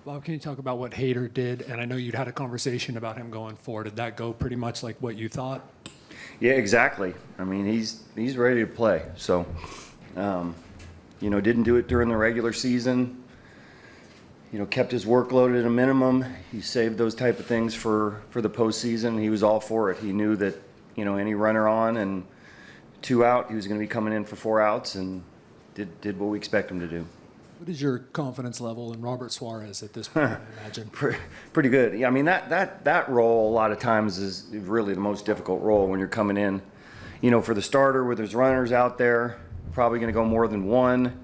Bob, can you talk about what Hader did? And I know you'd had a conversation about him going forward. Did that go pretty much like what you thought? Yeah, exactly. I mean, he's ready to play. So, didn't do it during the regular season. Kept his workload at a minimum. He saved those type of things for the postseason. He was all for it. He knew that, any runner on and 2 out, he was going to be coming in for 4 outs and did what we expect him to do. What is your confidence level in Robert Suarez at this point, I imagine? Pretty good. Yeah, I mean, that role a lot of times is really the most difficult role when you're coming in. For the starter, where there's runners out there, probably going to go more than one,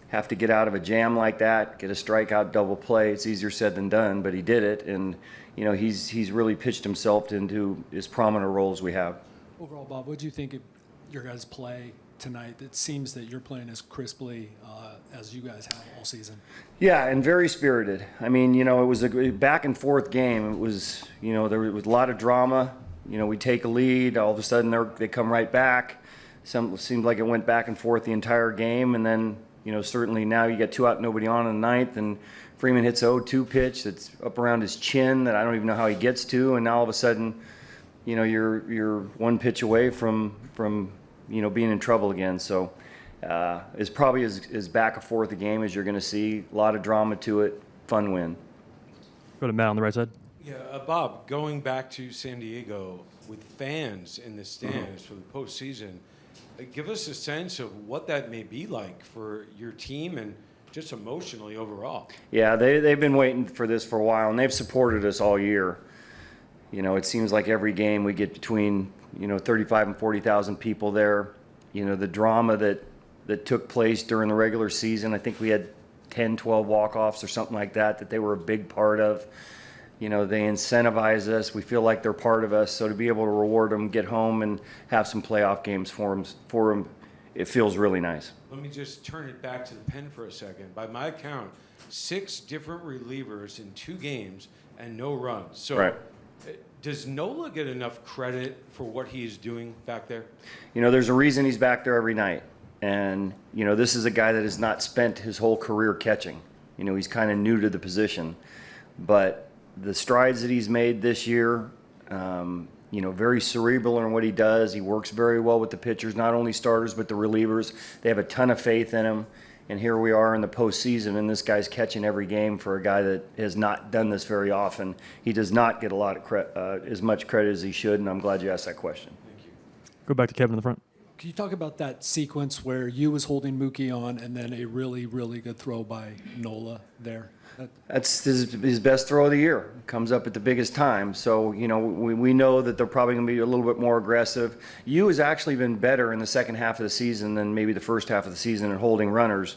have to get out of a jam like that, get a strikeout double play. It's easier said than done, but he did it. And, he's really pitched himself into as prominent roles we have. Overall, Bob, what do you think of your guys' play tonight? It seems that you're playing as crisply as you guys have all season. Yeah, and very spirited. I mean, it was a back and forth game. It was, there was a lot of drama. We take a lead, all of a sudden they come right back. Seemed like it went back and forth the entire game, and then, certainly now you get 2 out, nobody on in the ninth, and Freeman hits a 0-2 pitch that's up around his chin that I don't even know how he gets to, and now all of a sudden, you're 1 pitch away from being in trouble again. So it's probably as back and forth a game as you're going to see. A lot of drama to it. Fun win. Go to Matt on the right side. Yeah, Bob, going back to San Diego with fans in the stands for the postseason, give us a sense of what that may be like for your team and just emotionally overall. Yeah, they've been waiting for this for a while, and they've supported us all year. It seems like every game we get between 35 and 40,000 people there. The drama that took place during the regular season, I think we had 10, 12 walk-offs or something like that they were a big part of. They incentivize us. We feel like they're part of us. So to be able to reward them, get home, and have some playoff games for them, it feels really nice. Let me just turn it back to the pen for a second. By my count, 6 different relievers in 2 games and no runs. So right. Does Nola get enough credit for what he is doing back there? There's a reason he's back there every night. And, this is a guy that has not spent his whole career catching. He's kind of new to the position. But the strides that he's made this year, very cerebral in what he does. He works very well with the pitchers, not only starters, but the relievers. They have a ton of faith in him. And here we are in the postseason, and this guy's catching every game for a guy that has not done this very often. He does not get a lot of as much credit as he should, and I'm glad you asked that question. Thank you. Go back to Kevin in the front. Can you talk about that sequence where you was holding Mookie on and then a really, really good throw by Nola there? That's his best throw of the year. Comes up at the biggest time. So, we know that they're probably going to be a little bit more aggressive. Yu has actually been better in the second half of the season than maybe the first half of the season in holding runners,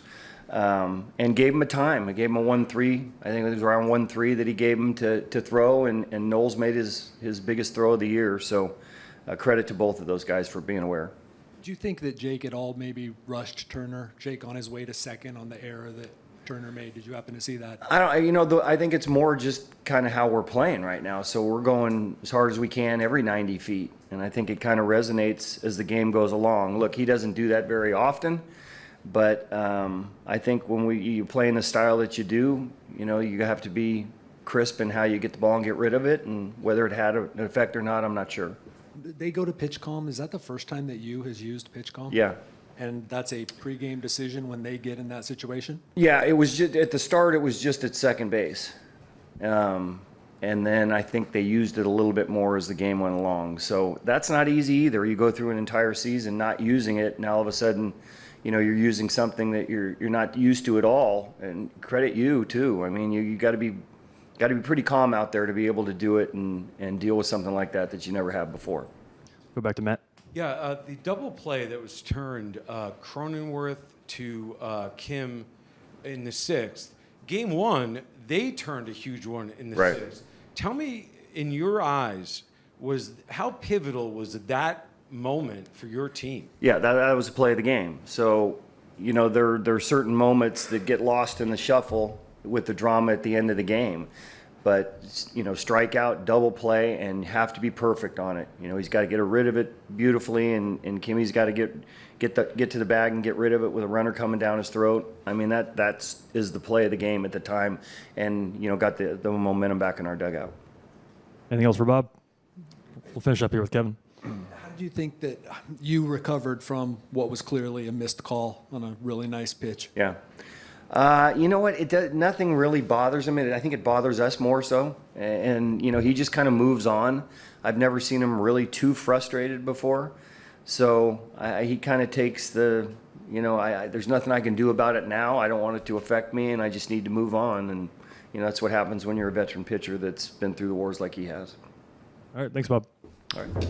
and gave him a time. I gave him a 1-3. I think it was around 1-3 that he gave him to throw, and Knowles made his biggest throw of the year. So credit to both of those guys for being aware. Do you think that Jake at all maybe rushed Turner? Jake on his way to second on the error that Turner made. Did you happen to see that? I think it's more just kind of how we're playing right now. So we're going as hard as we can every 90 feet. And I think it kind of resonates as the game goes along. Look, he doesn't do that very often. But I think when you play in the style that you do, you have to be crisp in how you get the ball and get rid of it. And whether it had an effect or not, I'm not sure. They go to pitchcom. Is that the first time that Yu has used pitchcom? Yeah. And that's a pregame decision when they get in that situation? Yeah, it was just at the start. It was just at second base, and then I think they used it a little bit more as the game went along. So that's not easy either. You go through an entire season not using it, and all of a sudden, you're using something that you're not used to at all. And credit you too. I mean, you got to be pretty calm out there to be able to do it and deal with something like that you never have before. Go back to Matt. Yeah, the double play that was turned Cronenworth to Kim in the 6th. Game 1, they turned a huge one in the 6th. Tell me, in your eyes, how pivotal was that moment for your team? Yeah, that was a play of the game. So, there are certain moments that get lost in the shuffle with the drama at the end of the game. but strike out, double play, and have to be perfect on it. He's got to get rid of it beautifully, and Kimmy's got to get to the bag and get rid of it with a runner coming down his throat. I mean, that is the play of the game at the time, and got the momentum back in our dugout. Anything else for Bob? We'll finish up here with Kevin. How do you think that you recovered from what was clearly a missed call on a really nice pitch? Yeah. You know what? Nothing really bothers him. I think it bothers us more so. And he just kind of moves on. I've never seen him really too frustrated before. So he kind of takes the, there's nothing I can do about it now. I don't want it to affect me, and I just need to move on. And, that's what happens when you're a veteran pitcher that's been through the wars like he has. All right. Thanks, Bob. All right.